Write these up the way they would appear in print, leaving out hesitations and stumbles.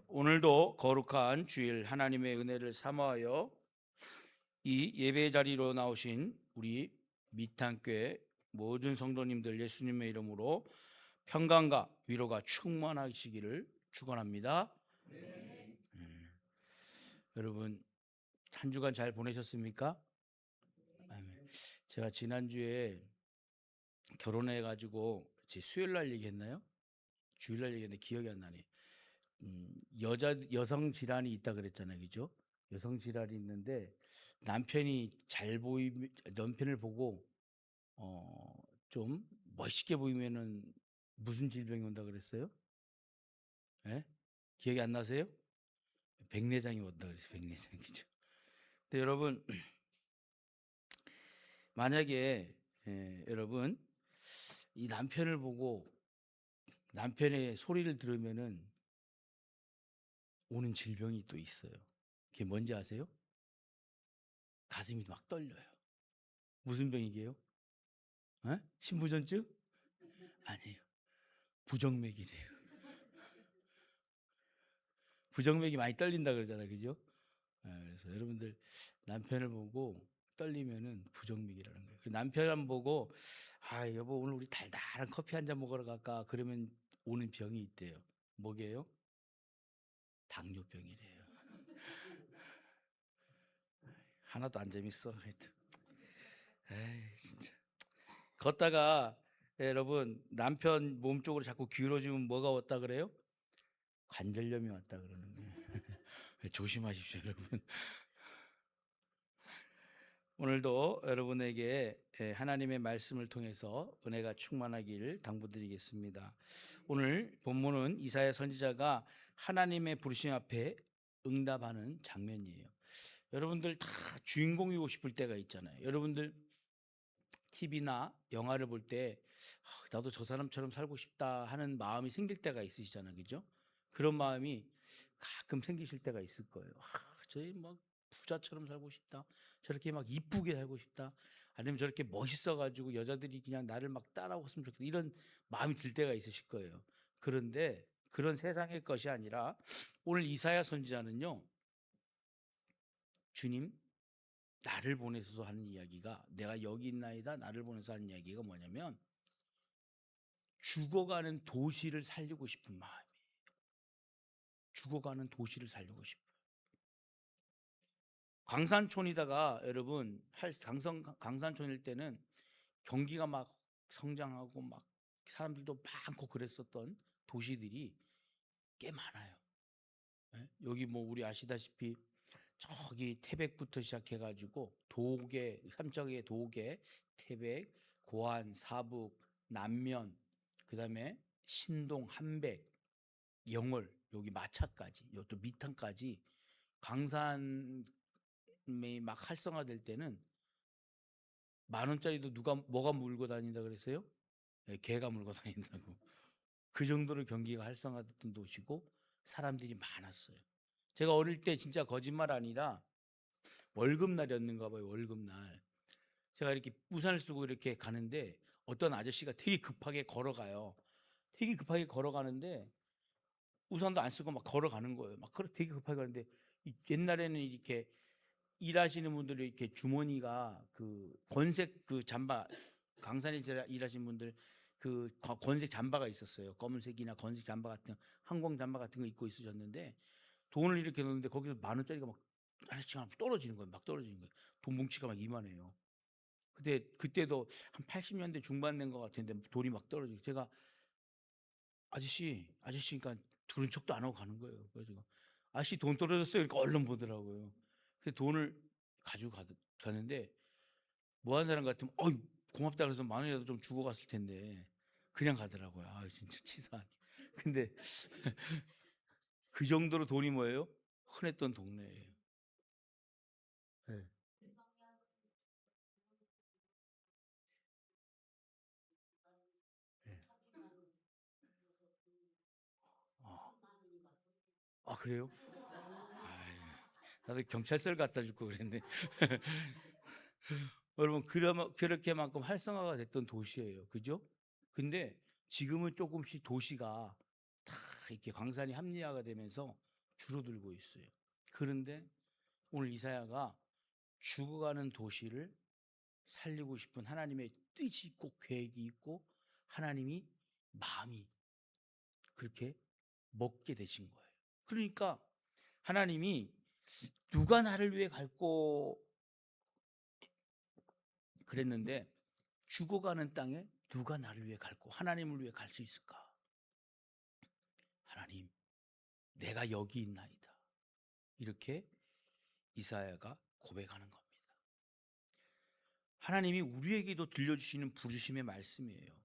오늘도 거룩한 주일 하나님의 은혜를 사모하여 이 예배 자리로 나오신 우리 미탄교회 모든 성도님들 예수님의 이름으로 평강과 위로가 충만하시기를 축원합니다. 여러분 한 주간 잘 보내셨습니까? 아멘. 제가 지난주에 결혼해 가지고 수요일 날 얘기했나요? 주일 날 얘기했는데 기억이 안 나네. 여성 질환이 있다 그랬잖아요, 그죠? 여성 질환이 있는데 남편을 보고 좀 멋있게 보이면은 무슨 질병이 온다 그랬어요? 예? 기억이 안 나세요? 백내장이 온다 그랬어요, 백내장, 그죠? 근데 여러분 만약에 여러분 이 남편을 보고 남편의 소리를 들으면은 오는 질병이 또 있어요. 그게 뭔지 아세요? 가슴이 막 떨려요. 무슨 병이게요? 신부전증? 아니에요. 부정맥이래요. 부정맥이 많이 떨린다 그러잖아요, 그죠? 그래서 여러분들 남편을 보고 떨리면은 부정맥이라는 거예요. 남편 보고 여보 오늘 우리 달달한 커피 한 잔 먹으러 갈까? 그러면 오는 병이 있대요. 뭐게요? 당뇨병이래요. 하나도 안 재밌어. 하여튼. 에이 진짜. 걷다가 여러분 남편 몸 쪽으로 자꾸 기울어지면 뭐가 왔다 그래요? 관절염이 왔다 그러는 거예요. 조심하십시오, 여러분. 오늘도 여러분에게 하나님의 말씀을 통해서 은혜가 충만하길 당부드리겠습니다. 오늘 본문은 이사야 선지자가 하나님의 부르심 앞에 응답하는 장면이에요. 여러분들 다 주인공이고 싶을 때가 있잖아요. 여러분들 TV나 영화를 볼 때 나도 저 사람처럼 살고 싶다 하는 마음이 생길 때가 있으시잖아요. 그죠? 그런 마음이 가끔 생기실 때가 있을 거예요. 저희 막 부자처럼 살고 싶다. 저렇게 막 이쁘게 살고 싶다. 아니면 저렇게 멋있어 가지고 여자들이 그냥 나를 막 따라오었으면 좋겠다. 이런 마음이 들 때가 있으실 거예요. 그런데 그런 세상의 것이 아니라 오늘 이사야 선지자는요. 주님 나를 보내셔서 하는 이야기가 내가 여기 있나이다 나를 보내서 하는 이야기가 뭐냐면 죽어가는 도시를 살리고 싶은 마음이에요. 죽어가는 도시를 살리고 싶어요. 광산촌이다가 여러분 강산촌일 때는 경기가 막 성장하고 막 사람들도 많고 그랬었던 도시들이 꽤 많아요. 예? 여기 뭐 우리 아시다시피 저기 태백부터 시작해 가지고 도계, 삼척의 도계, 태백, 고안, 사북, 남면, 그다음에 신동, 한백, 영월, 여기 마차까지, 또 미탄까지 광산이 막 활성화될 때는 10,000원짜리도 누가 뭐가 물고 다닌다 그랬어요? 예, 개가 물고 다닌다고. 그 정도로 경기가 활성화됐던 도시고 사람들이 많았어요. 제가 어릴 때 진짜 거짓말 아니라 월급날이었는가 봐요. 월급날. 제가 이렇게 우산을 쓰고 이렇게 가는데 어떤 아저씨가 되게 급하게 걸어가요. 되게 급하게 걸어가는데 우산도 안 쓰고 막 걸어가는 거예요. 막 되게 급하게 가는데 옛날에는 이렇게 일하시는 분들이 이렇게 주머니가 그 건색 그 잠바 강산에 일하시는 분들 그 건색 잠바가 있었어요. 검은색이나 건색 잠바 같은 항공 잠바 같은 거 입고 있으셨는데 돈을 이렇게 넣는데 거기서 10,000원짜리가 막 하나씩 떨어지는 거예요. 막 떨어지는 거예요. 돈 뭉치가 막 이만해요. 그때도 한 80년대 중반 된 것 같은데 돈이 막 떨어지고 제가 아저씨니까 들은 척도 안 하고 가는 거예요. 그래서 아저씨 돈 떨어졌어요. 그러니까 얼른 보더라고요. 그 돈을 가지고 가는데 뭐 하는 사람 같으면 고맙다 그래서 10,000원이라도 좀 주고 갔을 텐데 그냥 가더라고요. 진짜 치사하게. 근데 그 정도로 돈이 뭐예요? 흔했던 동네예요. 네. 네. 아, 그래요? 아유, 나도 경찰서를 갖다 줄 걸 그랬네. 여러분 그렇게만큼 활성화가 됐던 도시예요. 그죠? 근데 지금은 조금씩 도시가 다 이렇게 광산이 합리화가 되면서 줄어들고 있어요. 그런데 오늘 이사야가 죽어가는 도시를 살리고 싶은 하나님의 뜻이 있고 계획이 있고 하나님이 마음이 그렇게 먹게 되신 거예요. 그러니까 하나님이 누가 나를 위해 갈고 그랬는데 죽어가는 땅에 누가 나를 위해 갈고 하나님을 위해 갈 수 있을까? 하나님, 내가 여기 있나이다. 이렇게 이사야가 고백하는 겁니다. 하나님이 우리에게도 들려주시는 부르심의 말씀이에요.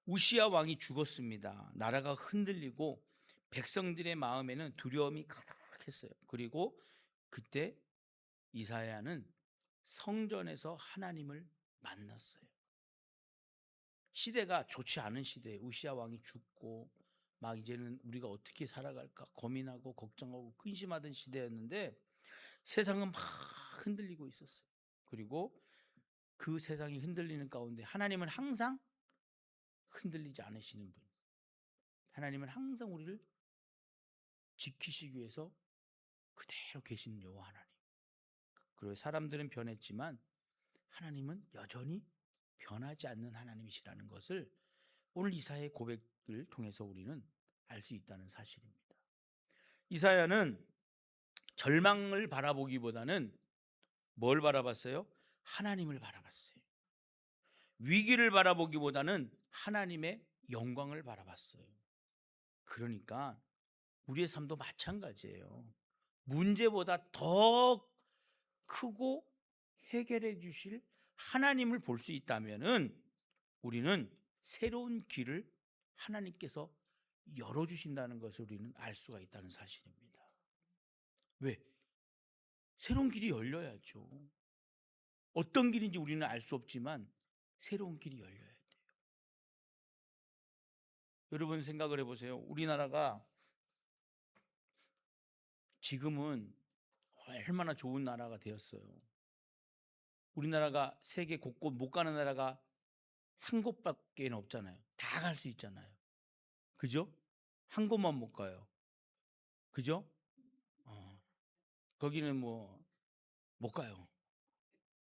우시야 왕이 죽었습니다. 나라가 흔들리고 백성들의 마음에는 두려움이 가득했어요. 그리고 그때 이사야는 성전에서 하나님을 만났어요. 시대가 좋지 않은 시대에 우시야 왕이 죽고 막 이제는 우리가 어떻게 살아갈까 고민하고 걱정하고 근심하던 시대였는데 세상은 막 흔들리고 있었어요. 그리고 그 세상이 흔들리는 가운데 하나님은 항상 흔들리지 않으시는 분. 하나님은 항상 우리를 지키시기 위해서 그대로 계시는 여호와 하나님. 그리고 사람들은 변했지만 하나님은 여전히 변하지 않는 하나님이시라는 것을 오늘 이사야의 고백을 통해서 우리는 알 수 있다는 사실입니다. 이사야는 절망을 바라보기보다는 뭘 바라봤어요? 하나님을 바라봤어요. 위기를 바라보기보다는 하나님의 영광을 바라봤어요. 그러니까 우리의 삶도 마찬가지예요. 문제보다 더 크고 해결해 주실 하나님을 볼 수 있다면은 우리는 새로운 길을 하나님께서 열어주신다는 것을 우리는 알 수가 있다는 사실입니다. 왜? 새로운 길이 열려야죠. 어떤 길인지 우리는 알 수 없지만 새로운 길이 열려야 돼요. 여러분 생각을 해보세요. 우리나라가 지금은 얼마나 좋은 나라가 되었어요. 우리나라가 세계 곳곳 못 가는 나라가 한 곳밖에 없잖아요. 다 갈 수 있잖아요. 그죠? 한 곳만 못 가요. 그죠? 거기는 뭐 못 가요.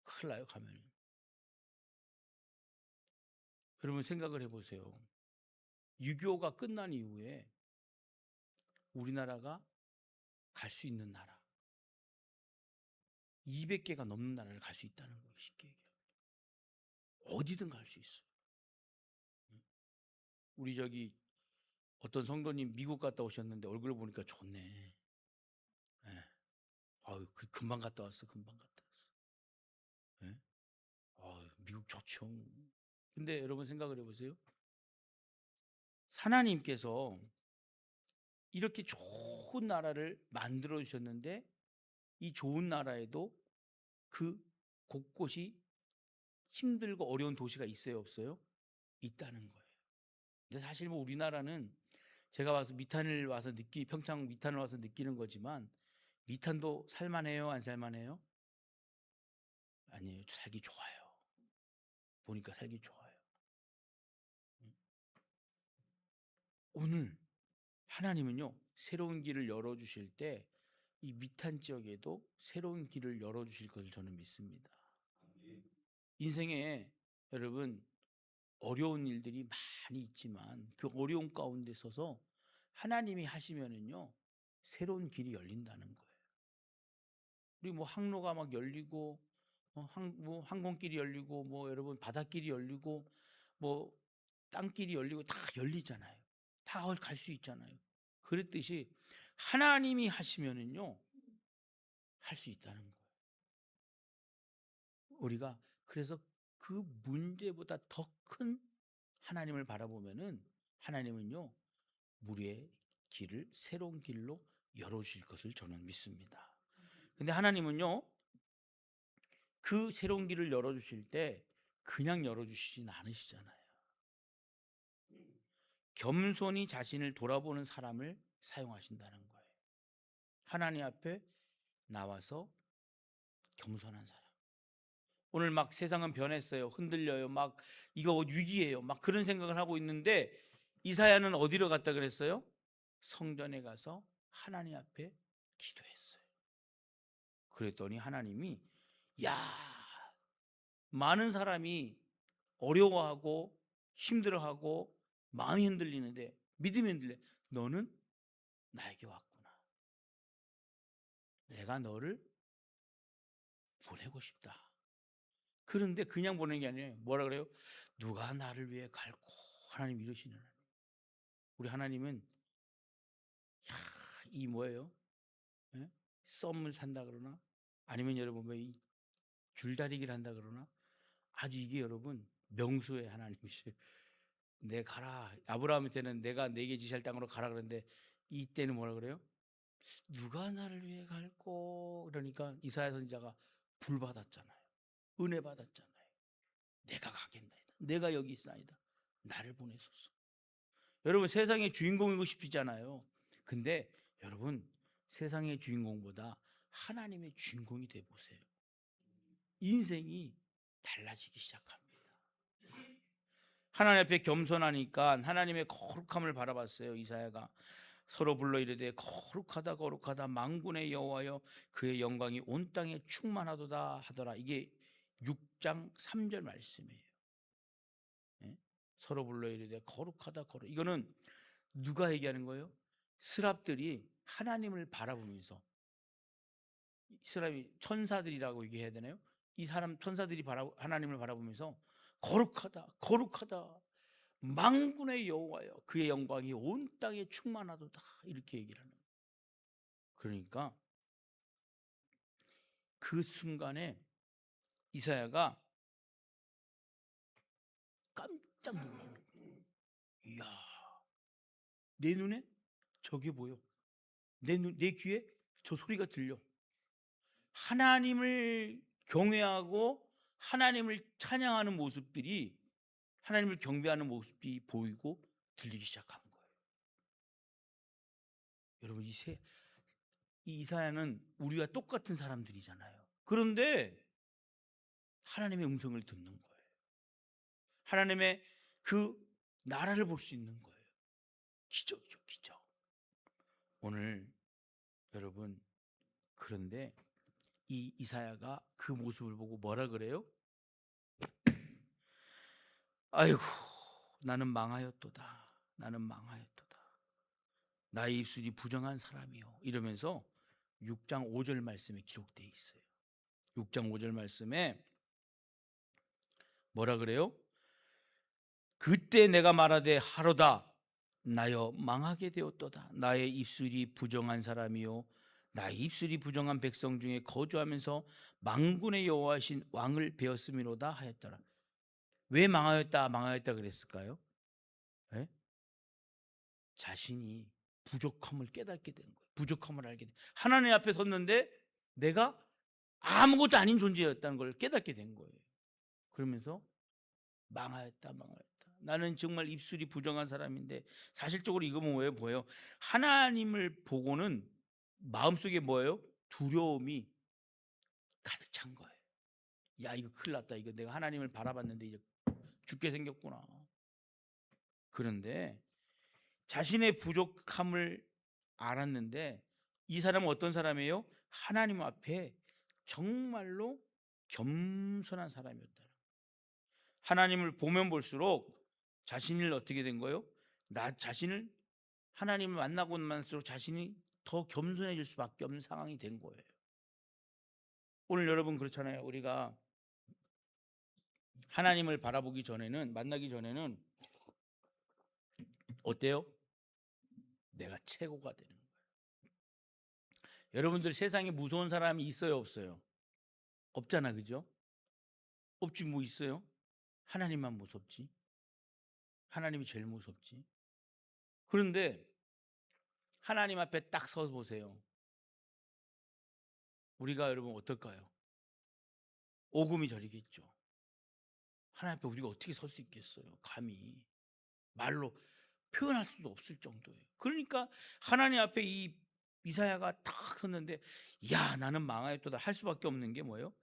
큰일 나요, 가면. 여러분 생각을 해보세요. 6.25가 끝난 이후에 우리나라가 갈 수 있는 나라 200개가 넘는 나라를 갈 수 있다는 거예요. 쉽게 얘기하면. 어디든 갈 수 있어요. 우리 저기 어떤 성도님 미국 갔다 오셨는데 얼굴 보니까 좋네. 네. 아유, 금방 갔다 왔어. 금방 갔다 왔어. 네? 미국 좋죠. 근데 여러분 생각을 해보세요. 하나님께서 이렇게 좋은 나라를 만들어 주셨는데 이 좋은 나라에도 그 곳곳이 힘들고 어려운 도시가 있어요, 없어요? 있다는 거예요. 근데 사실 뭐 우리나라는 제가 와서 미탄을 와서 평창 미탄을 와서 느끼는 거지만 미탄도 살만해요, 안 살만해요? 아니에요. 살기 좋아요. 보니까 살기 좋아요. 오늘 하나님은요, 새로운 길을 열어주실 때 이 미탄 지역에도 새로운 길을 열어주실 것을 저는 믿습니다. 인생에 여러분 어려운 일들이 많이 있지만 그 어려운 가운데 서서 하나님이 하시면은요, 새로운 길이 열린다는 거예요. 우리 뭐 항로가 막 열리고 뭐 항공길이 열리고 뭐 여러분 바닷길이 열리고 뭐 땅길이 열리고 다 열리잖아요. 다 갈 수 있잖아요. 그랬듯이 하나님이 하시면은요, 할 수 있다는 거예요. 우리가 그래서 그 문제보다 더 큰 하나님을 바라보면은 하나님은요, 우리의 길을 새로운 길로 열어주실 것을 저는 믿습니다. 근데 하나님은요, 그 새로운 길을 열어주실 때 그냥 열어주시진 않으시잖아요. 겸손히 자신을 돌아보는 사람을 사용하신다는 거예요. 하나님 앞에 나와서 겸손한 사람. 오늘 막 세상은 변했어요. 흔들려요. 막 이거 위기예요. 막 그런 생각을 하고 있는데 이사야는 어디로 갔다 그랬어요? 성전에 가서 하나님 앞에 기도했어요. 그랬더니 하나님이, 야, 많은 사람이 어려워하고 힘들어하고 마음이 흔들리는데, 믿음이 흔들려. 너는 나에게 왔구나. 내가 너를 보내고 싶다. 그런데 그냥 보내는 게 아니에요. 뭐라 그래요? 누가 나를 위해 갈고. 하나님 이러시는 하나님. 우리 하나님은 이 뭐예요? 예? 썸을 탄다 그러나, 아니면 여러분 왜 이 줄다리기를 한다 그러나, 아주 이게 여러분 명수의 하나님이시에요. 내 가라. 아브라함한테는 내가 네게 지시할 땅으로 가라 그러는데, 이때는 뭐라 그래요? 누가 나를 위해 갈고. 그러니까 이사야 선지자가 불 받았잖아요. 은혜 받았잖아요. 내가 가겠나이다. 내가 여기 있사이다. 나를 보내소서. 여러분 세상의 주인공이고 싶지잖아요. 근데 여러분 세상의 주인공보다 하나님의 주인공이 돼 보세요. 인생이 달라지기 시작합니다. 하나님 앞에 겸손하니까 하나님의 거룩함을 바라봤어요. 이사야가 서로 불러 이르되 거룩하다 거룩하다 만군의 여호와여 그의 영광이 온 땅에 충만하도다 하더라. 이게 6장 3절 말씀이에요. 예? 서로 불러 이르되 거룩하다 거룩. 이거는 누가 얘기하는 거예요? 스랍들이 하나님을 바라보면서, 스랍이 천사들이라고 얘기해야 되나요? 이 사람 천사들이 하나님을 바라보면서 거룩하다 거룩하다 만군의 여호와여 그의 영광이 온 땅에 충만하도다 이렇게 얘기를 하는 거예요. 그러니까 그 순간에 이사야가 깜짝 놀라는 거예요. 이야, 내 눈에 저게 보여. 내 귀에 저 소리가 들려. 하나님을 경외하고 하나님을 찬양하는 모습들이, 하나님을 경배하는 모습이 보이고 들리기 시작한 거예요. 여러분 이 이사야는 우리와 똑같은 사람들이잖아요. 그런데 하나님의 음성을 듣는 거예요. 하나님의 그 나라를 볼 수 있는 거예요. 기적이죠, 기적. 오늘 여러분, 그런데 이 이사야가 그 모습을 보고 뭐라 그래요? 아이고 나는 망하였도다. 나는 망하였도다. 나의 입술이 부정한 사람이요. 이러면서 6장 5절 말씀에 기록되어 있어요. 6장 5절 말씀에 뭐라 그래요? 그때 내가 말하되 하로다 나여 망하게 되었도다. 나의 입술이 부정한 사람이요 나의 입술이 부정한 백성 중에 거주하면서 만군의 여호와신 왕을 베었음이로다 하였더라. 왜 망하였다 그랬을까요? 네? 자신이 부족함을 깨닫게 된 거예요. 부족함을 알게 된. 하나님 앞에 섰는데 내가 아무것도 아닌 존재였다는 걸 깨닫게 된 거예요. 그러면서 망하였다. 나는 정말 입술이 부정한 사람인데, 사실적으로 이거는 왜 보여요? 하나님을 보고는 마음속에 뭐예요? 두려움이 가득 찬 거예요. 야, 이거 큰일 났다. 이거 내가 하나님을 바라봤는데 이제 죽게 생겼구나. 그런데 자신의 부족함을 알았는데, 이 사람은 어떤 사람이에요? 하나님 앞에 정말로 겸손한 사람이었다. 하나님을 보면 볼수록 자신을 어떻게 된 거예요? 나 자신을, 하나님을 만나고 만날수록 자신이 더 겸손해질 수밖에 없는 상황이 된 거예요. 오늘 여러분 그렇잖아요. 우리가 하나님을 바라보기 전에는, 만나기 전에는 어때요? 내가 최고가 되는 거예요. 여러분들 세상에 무서운 사람이 있어요, 없어요? 없잖아, 그죠? 없지. 뭐 있어요? 하나님만 무섭지. 하나님이 제일 무섭지. 그런데 하나님 앞에 딱 서 보세요. 우리가 여러분 어떨까요? 오금이 저리겠죠. 하나님 앞에 우리가 어떻게 설 수 있겠어요? 감히 말로 표현할 수도 없을 정도예요. 그러니까 하나님 앞에 이 이사야가 딱 섰는데, 야 나는 망하였도다 할 수밖에 없는 게 뭐예요?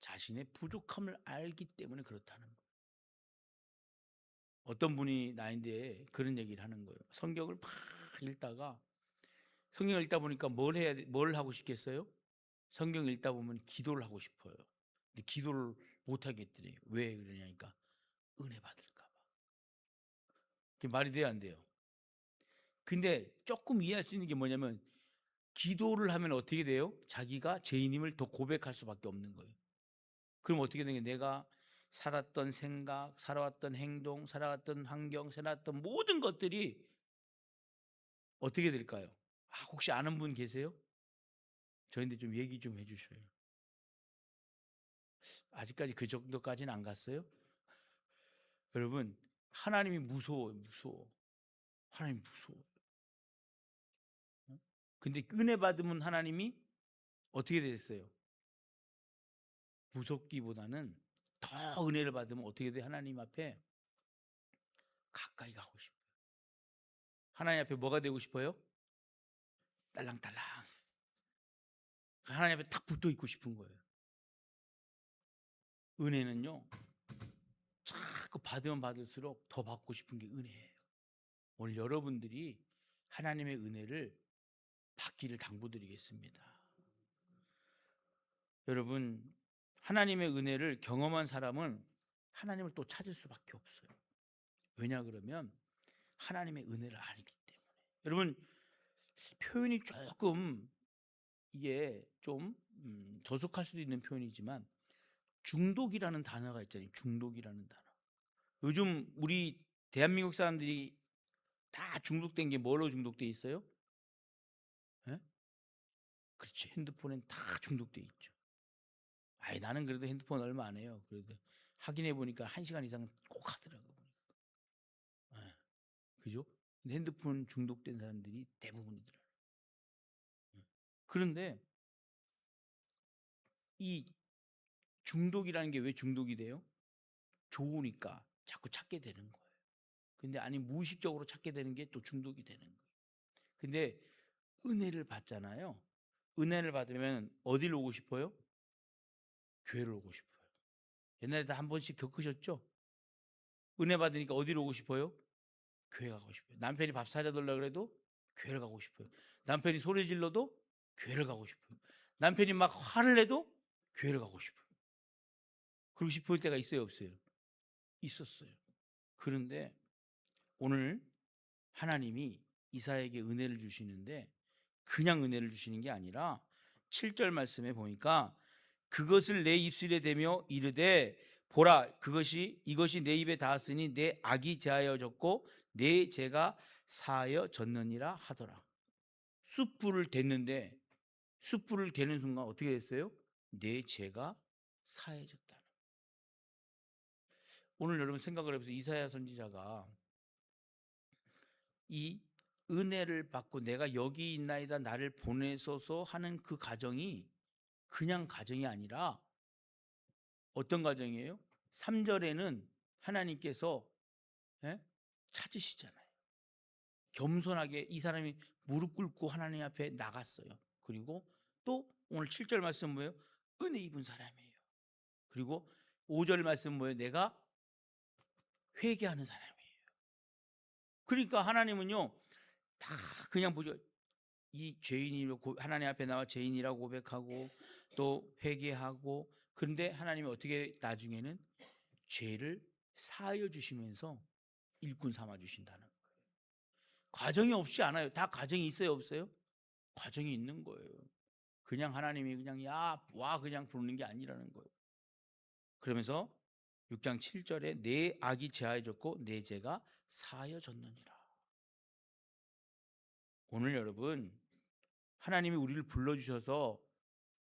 자신의 부족함을 알기 때문에 그렇다는 거예요. 어떤 분이 나인데 그런 얘기를 하는 거예요. 성경을 막 읽다가 성경 읽다 보니까 뭘 하고 싶겠어요? 성경 읽다 보면 기도를 하고 싶어요. 근데 기도를 못 하겠더래요. 왜 그러냐니까 은혜 받을까 봐. 그게 말이 돼요, 안 돼요? 근데 조금 이해할 수 있는 게 뭐냐면 기도를 하면 어떻게 돼요? 자기가 죄인임을 더 고백할 수밖에 없는 거예요. 그럼 어떻게 되는 게 내가 살았던 생각, 살아왔던 행동, 살아왔던 환경, 살아왔던 모든 것들이 어떻게 될까요? 혹시 아는 분 계세요? 저희한테 좀 얘기 좀 해주셔요. 아직까지 그 정도까지는 안 갔어요? 여러분, 하나님이 무서워요, 무서워. 하나님 무서워. 근데 은혜 받으면 하나님이 어떻게 됐어요? 무섭기보다는 더 은혜를 받으면 어떻게 돼? 하나님 앞에 가까이 가고 싶어요. 하나님 앞에 뭐가 되고 싶어요? 딸랑딸랑. 하나님 앞에 딱 붙어 있고 싶은 거예요. 은혜는요, 자꾸 받으면 받을수록 더 받고 싶은 게 은혜예요. 오늘 여러분들이 하나님의 은혜를 받기를 당부드리겠습니다. 여러분, 하나님의 은혜를 경험한 사람은 하나님을 또 찾을 수밖에 없어요. 왜냐 그러면 하나님의 은혜를 알기 때문에. 여러분, 표현이 조금 이게 좀 저속할 수도 있는 표현이지만 중독이라는 단어가 있잖아요. 중독이라는 단어. 요즘 우리 대한민국 사람들이 다 중독된 게 뭐로 중독돼 있어요? 예? 그렇지. 핸드폰엔 다 중독돼 있죠. 아이, 나는 그래도 핸드폰 얼마 안 해요. 그래도 확인해 보니까 1시간 이상 꼭 하더라고요. 예. 그죠? 근데 핸드폰 중독된 사람들이 대부분이더라고요. 예. 그런데 이 중독이라는 게 왜 중독이 돼요? 좋으니까 자꾸 찾게 되는 거예요. 근데 아니 무의식적으로 찾게 되는 게 또 중독이 되는 거예요. 근데 은혜를 받잖아요. 은혜를 받으면 어디로 오고 싶어요? 교회를 오고 싶어요. 옛날에 다 한 번씩 겪으셨죠? 은혜 받으니까 어디로 오고 싶어요? 교회 가고 싶어요. 남편이 밥 사려달라 그래도 교회를 가고 싶어요. 남편이 소리 질러도 교회를 가고 싶어요. 남편이 막 화를 내도 교회를 가고 싶어요. 그러고 싶을 때가 있어요, 없어요? 있었어요. 그런데 오늘 하나님이 이사야에게 은혜를 주시는데 그냥 은혜를 주시는 게 아니라 7절 말씀에 보니까 그것을 내 입술에 대며 이르되 보라 이것이 내 입에 닿았으니 내 악이 제하여졌고 내 죄가 사하여졌느니라 하더라. 숯불을 댔는데 숯불을 대는 순간 어떻게 됐어요? 내 죄가 사해졌다는. 오늘 여러분 생각을 해보세요. 이사야 선지자가 이 은혜를 받고 내가 여기 있나이다 나를 보내소서 하는 그 가정이 그냥 가정이 아니라 어떤 가정이에요? 3절에는 하나님께서 찾으시잖아요. 겸손하게 이 사람이 무릎 꿇고 하나님 앞에 나갔어요. 그리고 또 오늘 7절 말씀 뭐예요? 은혜 입은 사람이에요. 그리고 5절 말씀 뭐예요? 내가 회개하는 사람이에요. 그러니까 하나님은요 다 그냥 보죠. 이 죄인이라고 하나님 앞에 나와 죄인이라고 고백하고 또 회개하고 그런데 하나님이 어떻게 나중에는 죄를 사하여 주시면서 일꾼 삼아 주신다는 거예요. 과정이 없이 않아요. 다 과정이 있어요, 없어요? 과정이 있는 거예요. 그냥 하나님이 그냥 와 그냥 부르는 게 아니라는 거예요. 그러면서 6장 7절에 내 악이 제하여졌고 내 죄가 사하여졌느니라. 오늘 여러분 하나님이 우리를 불러주셔서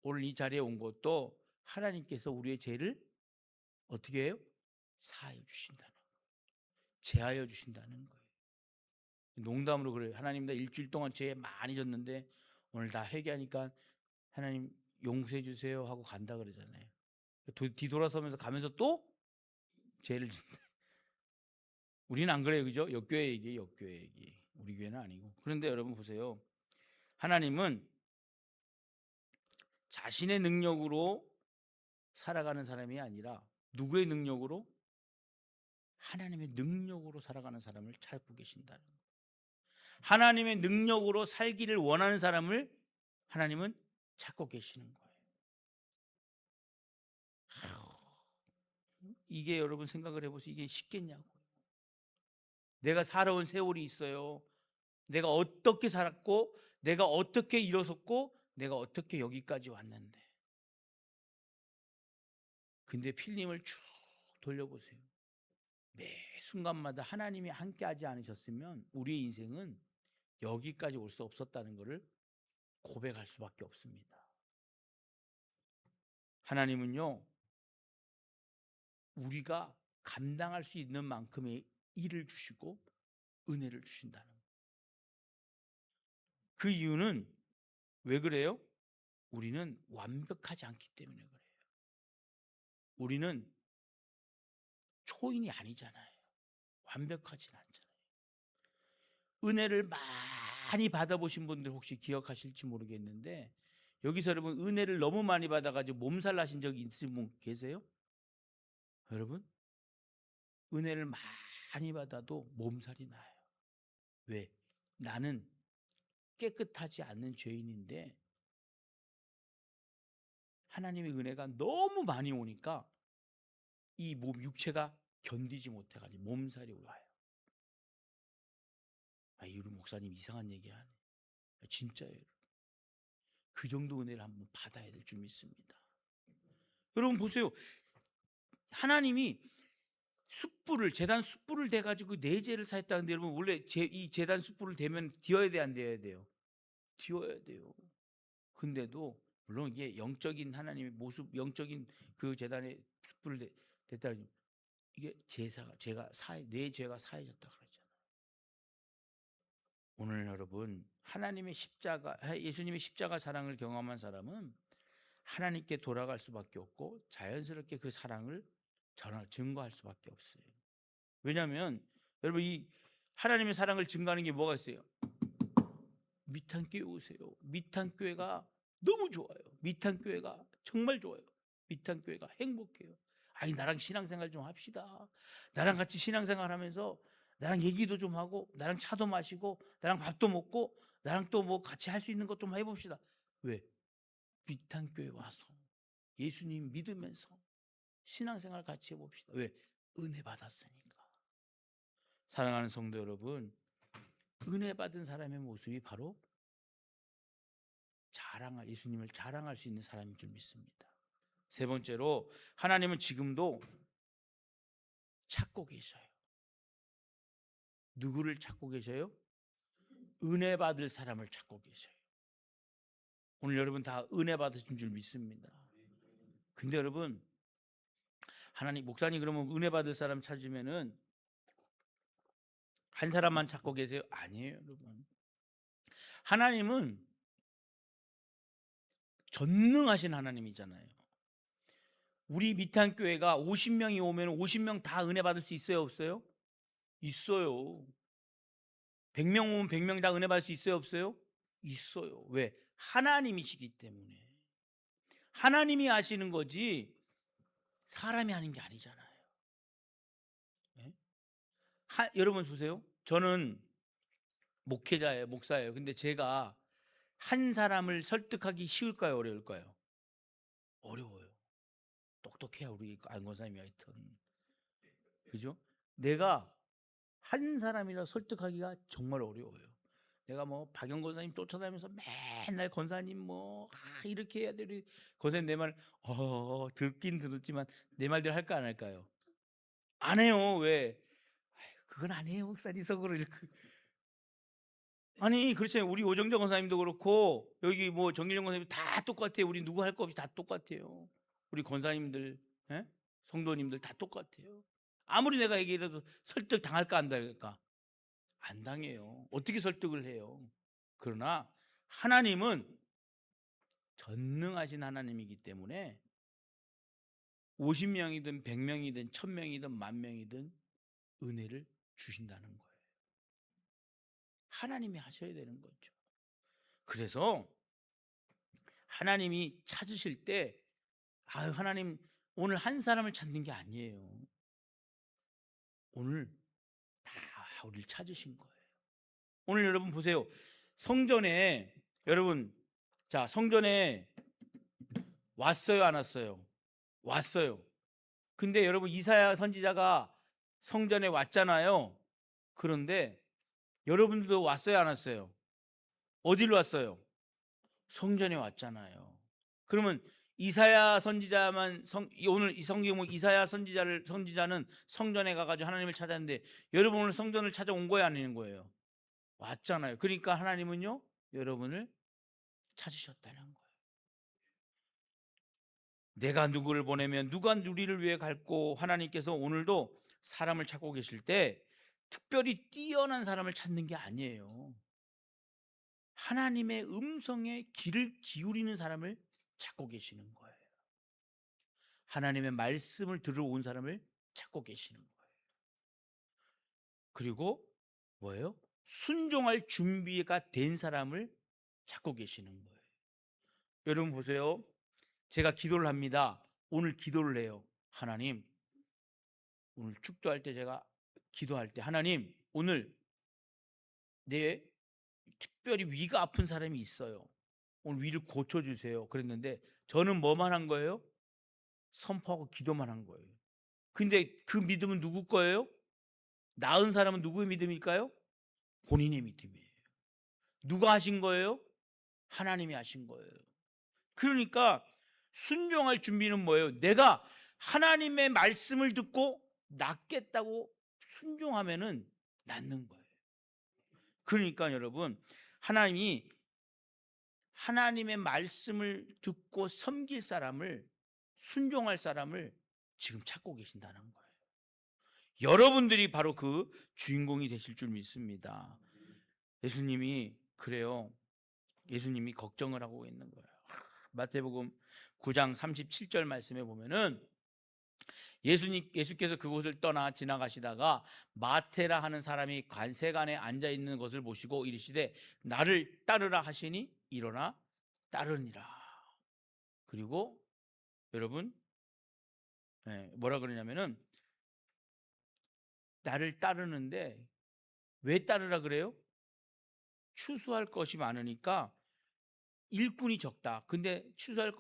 오늘 이 자리에 온 것도 하나님께서 우리의 죄를 어떻게 해요? 사하여 주신다는 거예요. 제하여 주신다는 거예요. 농담으로 그래요. 하나님 나 일주일 동안 죄 많이 졌는데 오늘 다 회개하니까 하나님 용서해 주세요 하고 간다 그러잖아요. 뒤돌아서면서 가면서 또 죄를 짓는다. 우리는 안 그래요. 그죠? 역교회 얘기, 역교회 얘기. 우리 교회는 아니고. 그런데 여러분 보세요. 하나님은 자신의 능력으로 살아가는 사람이 아니라 누구의 능력으로? 하나님의 능력으로 살아가는 사람을 찾고 계신다는 거예요. 하나님의 능력으로 살기를 원하는 사람을 하나님은 찾고 계시는 거예요. 이게 여러분 생각을 해보세요. 이게 쉽겠냐고요. 내가 살아온 세월이 있어요. 내가 어떻게 살았고, 내가 어떻게 일어섰고, 내가 어떻게 여기까지 왔는데. 근데 필름을 쭉 돌려보세요. 매 순간마다 하나님이 함께하지 않으셨으면 우리의 인생은 여기까지 올 수 없었다는 것을 고백할 수밖에 없습니다. 하나님은요, 우리가 감당할 수 있는 만큼의 일을 주시고 은혜를 주신다는 거예요. 그 이유는 왜 그래요? 우리는 완벽하지 않기 때문에 그래요. 우리는 초인이 아니잖아요. 완벽하진 않잖아요. 은혜를 많이 받아보신 분들 혹시 기억하실지 모르겠는데, 여기서 여러분 은혜를 너무 많이 받아가지고 몸살 나신 적이 있으신 분 계세요? 여러분, 은혜를 많이 받아도 몸살이 나요. 왜? 나는 깨끗하지 않는 죄인인데 하나님의 은혜가 너무 많이 오니까 이 몸 육체가 견디지 못해가지고 몸살이 와요. 이 우리 목사님 이상한 얘기하네. 진짜예요. 그 정도 은혜를 한번 받아야 될 줄 믿습니다. 여러분 보세요. 하나님이 숯불을, 제단 숯불을 대가지고 내 죄를 사했다는데, 여러분 원래 이 제단 숯불을 대면 뒤어야 돼, 안 돼야 돼요? 뒤어야 돼요. 근데도 물론 이게 영적인 하나님의 모습, 영적인 그 제단에 숯불을 댔다, 이게 제가 내 죄가 사해졌다 그러잖아요. 오늘 여러분 하나님의 십자가, 예수님의 십자가 사랑을 경험한 사람은 하나님께 돌아갈 수밖에 없고 자연스럽게 그 사랑을 증거할 수밖에 없어요. 왜냐하면 여러분 이 하나님의 사랑을 증거하는 게 뭐가 있어요? 미탄교회 오세요. 미탄교회가 너무 좋아요. 미탄교회가 정말 좋아요. 미탄교회가 행복해요. 아니 나랑 신앙생활 좀 합시다. 나랑 같이 신앙생활 하면서 나랑 얘기도 좀 하고, 나랑 차도 마시고, 나랑 밥도 먹고, 나랑 또 뭐 같이 할 수 있는 것 좀 해봅시다. 왜? 미탄교회 와서 예수님 믿으면서 신앙생활 같이 해봅시다. 왜? 은혜 받았으니까. 사랑하는 성도 여러분, 은혜 받은 사람의 모습이 바로 예수님을 자랑할 수 있는 사람인 줄 믿습니다. 세 번째로, 하나님은 지금도 찾고 계셔요. 누구를 찾고 계셔요? 은혜 받을 사람을 찾고 계셔요. 오늘 여러분 다 은혜 받으신 줄 믿습니다. 근데 여러분, 하나님, 목사님 그러면 은혜 받을 사람 찾으면은 한 사람만 찾고 계세요? 아니에요, 여러분. 하나님은 전능하신 하나님이잖아요. 우리 미탄교회가 50명이 오면 50명 다 은혜 받을 수 있어요, 없어요? 있어요. 100명 오면 100명 다 은혜 받을 수 있어요, 없어요? 있어요. 왜? 하나님이시기 때문에. 하나님이 하시는 거지 사람이 하는 게 아니잖아요. 네? 여러분 보세요. 저는 목회자예요, 목사예요. 근데 제가 한 사람을 설득하기 쉬울까요, 어려울까요? 어려워요. 똑똑해요, 우리 안권사님이 하여튼. 그죠? 내가 한 사람이라 설득하기가 정말 어려워요. 내가 뭐 박영 권사님 쫓아다니면서 맨날 권사님 뭐 이렇게 해야 돼. 권사님 내 말 듣긴 들었지만 내 말대로 할까 안 할까요? 안 해요. 왜? 그건 안 해요, 목사님 속으로 이렇게. 아니 그렇잖아요. 우리 오정정 권사님도 그렇고 여기 뭐 정길영 권사님 다 똑같아요. 우리 누구 할 거 없이 다 똑같아요. 우리 권사님들, 예? 성도님들 다 똑같아요. 아무리 내가 얘기해도 설득 당할까 안 당할까? 안 당해요. 어떻게 설득을 해요? 그러나 하나님은 전능하신 하나님이기 때문에 50명이든 100명이든 1000명이든 10,000명이든 은혜를 주신다는 거예요. 하나님이 하셔야 되는 거죠. 그래서 하나님이 찾으실 때 하나님 오늘 한 사람을 찾는 게 아니에요. 오늘 다 우리를 찾으신 거예요. 오늘 여러분 보세요. 성전에 여러분, 자, 성전에 왔어요, 안 왔어요? 왔어요. 근데 여러분, 이사야 선지자가 성전에 왔잖아요. 그런데 여러분들도 왔어요, 안 왔어요? 어디로 왔어요? 성전에 왔잖아요. 그러면 이사야 선지자만 오늘 이 성경 보면 이사야 선지자는 성전에 가가지고 하나님을 찾았는데, 여러분 오늘 성전을 찾아온 거예요, 아닌 거예요? 왔잖아요. 그러니까 하나님은요, 여러분을 찾으셨다는 거예요. 내가 누구를 보내면 누가 우리를 위해 갈고, 하나님께서 오늘도 사람을 찾고 계실 때 특별히 뛰어난 사람을 찾는 게 아니에요. 하나님의 음성에 귀를 기울이는 사람을 찾고 계시는 거예요. 하나님의 말씀을 들어온 사람을 찾고 계시는 거예요. 그리고 뭐예요? 순종할 준비가 된 사람을 찾고 계시는 거예요. 여러분 보세요. 제가 기도를 합니다. 오늘 기도를 해요. 하나님, 오늘 축도할 때 제가 기도할 때, 하나님, 오늘 내 특별히 위가 아픈 사람이 있어요. 오늘 위를 고쳐주세요. 그랬는데 저는 뭐만 한 거예요? 선포하고 기도만 한 거예요. 근데 그 믿음은 누구 거예요? 나은 사람은 누구의 믿음일까요? 본인의 믿음이에요. 누가 하신 거예요? 하나님이 하신 거예요. 그러니까 순종할 준비는 뭐예요? 내가 하나님의 말씀을 듣고 낫겠다고 순종하면은 낫는 거예요. 그러니까 여러분, 하나님이 하나님의 말씀을 듣고 섬길 사람을, 순종할 사람을 지금 찾고 계신다는 거예요. 여러분들이 바로 그 주인공이 되실 줄 믿습니다. 예수님이 그래요. 예수님이 걱정을 하고 있는 거예요. 마태복음 9장 37절 말씀에 보면은 예수께서 그곳을 떠나 지나가시다가 마테라 하는 사람이 관세관에 앉아 있는 것을 보시고 이르시되 나를 따르라 하시니 일어나 따르니라. 그리고 여러분, 뭐라 그러냐면은 나를 따르는데 왜 따르라 그래요? 추수할 것이 많으니까 일꾼이 적다. 근데 추수할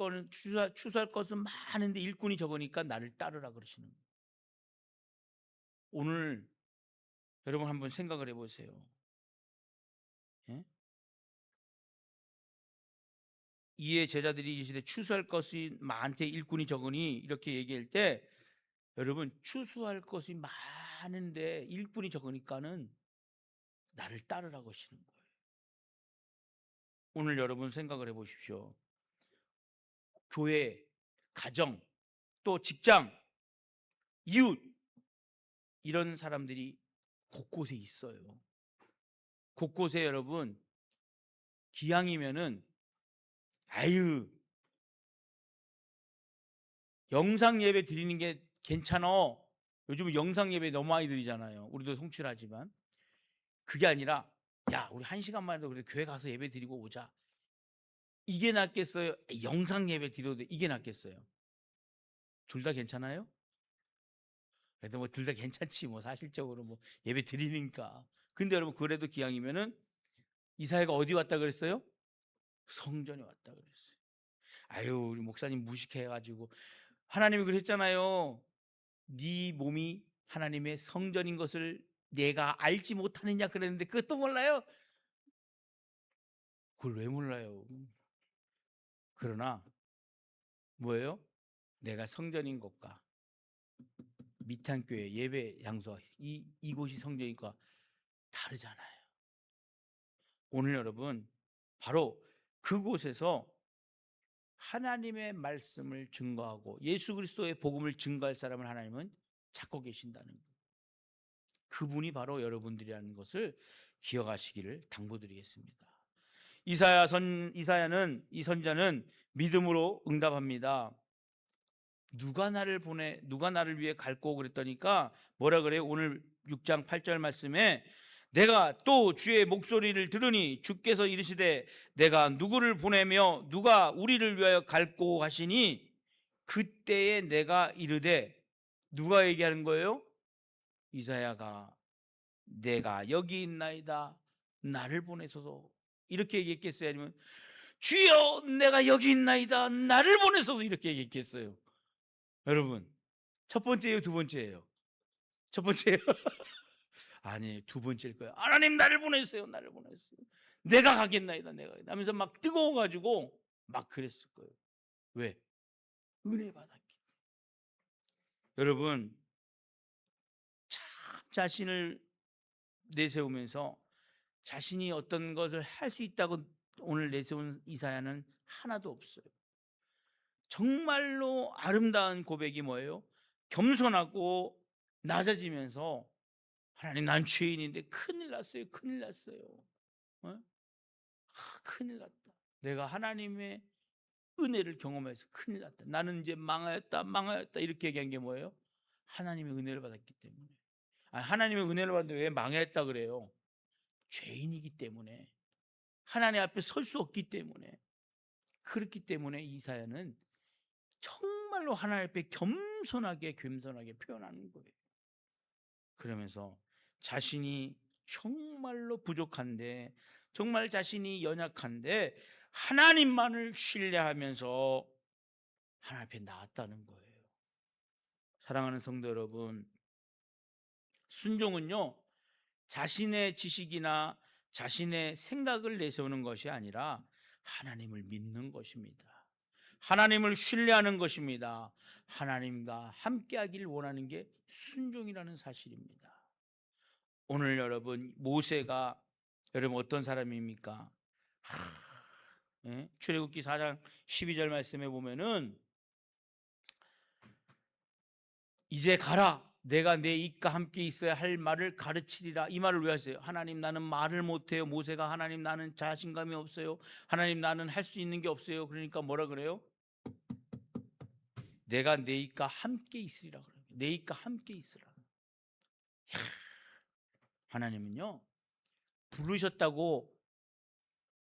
것은 많은데 일꾼이 적으니까 나를 따르라 그러시는 거예요. 오늘 여러분 한번 생각을 해보세요. 예? 이에 제자들이 이르시되 추수할 것이 많되 일꾼이 적으니, 이렇게 얘기할 때 여러분, 추수할 것이 많은데 일꾼이 적으니까는 나를 따르라고 하시는 거예요. 오늘 여러분 생각을 해보십시오. 교회, 가정, 또 직장, 이웃, 이런 사람들이 곳곳에 있어요. 곳곳에 여러분, 기왕이면은 아유, 영상 예배 드리는 게 괜찮어. 요즘 영상 예배 너무 많이 드리잖아요. 우리도 송출하지만. 그게 아니라 야, 우리 1시간만이라도 그래 교회 가서 예배 드리고 오자. 이게 낫겠어요? 영상 예배 드려도 이게 낫겠어요? 둘 다 괜찮아요? 그래도 뭐 둘 다 괜찮지 뭐, 사실적으로 뭐 예배 드리니까. 근데 여러분, 그래도 기왕이면은 이사야가 어디 왔다 그랬어요? 성전에 왔다 그랬어요. 아유, 우리 목사님 무식해가지고. 하나님이 그랬잖아요. 네 몸이 하나님의 성전인 것을 내가 알지 못하느냐 그랬는데 그것도 몰라요? 그걸 왜 몰라요? 그러나 뭐예요? 내가 성전인 것과 미탄교회 예배 장소, 이곳이 성전이니까 다르잖아요. 오늘 여러분, 바로 그곳에서 하나님의 말씀을 증거하고 예수 그리스도의 복음을 증거할 사람을 하나님은 찾고 계신다는 거예요. 그분이 바로 여러분들이라는 것을 기억하시기를 당부드리겠습니다. 이사야는, 이 선지자는 믿음으로 응답합니다. 누가 나를 위해 갈고 그랬더니까 뭐라 그래요? 오늘 6장 8절 말씀에 내가 또 주의 목소리를 들으니 주께서 이르시되 내가 누구를 보내며 누가 우리를 위하여 갈고 하시니 그때에 내가 이르되, 누가 얘기하는 거예요? 이사야가 내가 여기 있나이다. 나를 보내소서 이렇게 얘기했겠어요? 아니면 주여 내가 여기 있나이다 나를 보내소서 이렇게 얘기했겠어요? 여러분, 첫 번째예요, 두 번째예요? 첫 번째예요. 아니, 두 번째일 거예요. 하나님 나를 보내세요, 나를 보내세요. 내가 가겠나이다, 내가 가겠나이다 하면서 막 뜨거워가지고 막 그랬을 거예요. 왜? 은혜 받았기 때문에. 여러분, 참 자신을 내세우면서 자신이 어떤 것을 할 수 있다고 오늘 내세운 이사야는 하나도 없어요. 정말로 아름다운 고백이 뭐예요? 겸손하고 낮아지면서 하나님 난 죄인인데 큰일 났어요, 큰일 났어요. 어? 큰일 났다. 내가 하나님의 은혜를 경험해서 큰일 났다. 나는 이제 망하였다, 망하였다 이렇게 얘기한 게 뭐예요? 하나님의 은혜를 받았기 때문에. 아니, 하나님의 은혜를 받는데 왜 망했다 그래요? 죄인이기 때문에, 하나님 앞에 설 수 없기 때문에. 그렇기 때문에 이사야는 정말로 하나님 앞에 겸손하게 표현하는 거예요. 그러면서 자신이 정말로 부족한데, 정말 자신이 연약한데 하나님만을 신뢰하면서 하나님 앞에 나왔다는 거예요. 사랑하는 성도 여러분, 순종은요 자신의 지식이나 자신의 생각을 내세우는 것이 아니라 하나님을 믿는 것입니다. 하나님을 신뢰하는 것입니다. 하나님과 함께하기를 원하는 게 순종이라는 사실입니다. 오늘 여러분, 모세가 여러분 어떤 사람입니까? 출애굽기 4장 12절 말씀에 보면은 이제 가라, 내가 내 입과 함께 있어야 할 말을 가르치리라. 이 말을 왜 하세요? 하나님 나는 말을 못해요. 모세가 하나님 나는 자신감이 없어요. 하나님 나는 할 수 있는 게 없어요. 그러니까 뭐라 그래요? 내가 내 입과 함께 있으리라 그래요. 내 입과 함께 있으라. 하나님은요 부르셨다고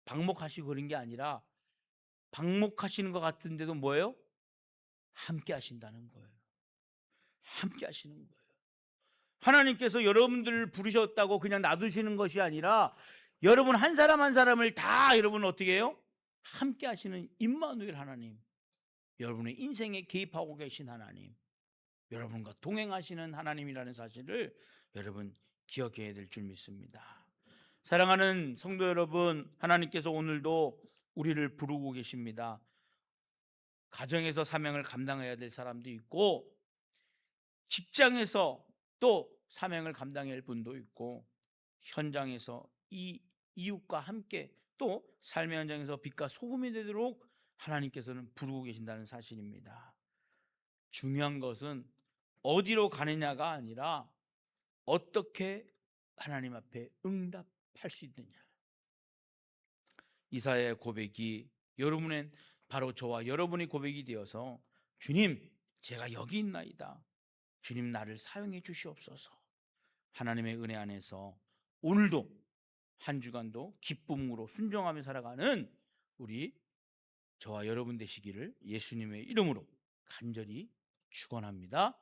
방목하시고 그런 게 아니라 방목하시는 것 같은데도 뭐예요? 함께 하신다는 거예요. 함께 하시는 거예요. 하나님께서 여러분들을 부르셨다고 그냥 놔두시는 것이 아니라 여러분 한 사람 한 사람을 다 여러분 어떻게 해요? 함께 하시는 임마누엘 하나님, 여러분의 인생에 개입하고 계신 하나님, 여러분과 동행하시는 하나님이라는 사실을 여러분 기억해야 될 줄 믿습니다. 사랑하는 성도 여러분, 하나님께서 오늘도 우리를 부르고 계십니다. 가정에서 사명을 감당해야 될 사람도 있고, 직장에서 또 사명을 감당해야 할 분도 있고, 현장에서 이 이웃과 함께 또 삶의 현장에서 빛과 소금이 되도록 하나님께서는 부르고 계신다는 사실입니다. 중요한 것은 어디로 가느냐가 아니라 어떻게 하나님 앞에 응답할 수 있느냐. 이사야의 고백이 여러분의 바로 저와 여러분의 고백이 되어서 주님 제가 여기 있나이다, 주님 나를 사용해 주시옵소서, 하나님의 은혜 안에서 오늘도 한 주간도 기쁨으로 순종하며 살아가는 우리 저와 여러분 되시기를 예수님의 이름으로 간절히 축원합니다.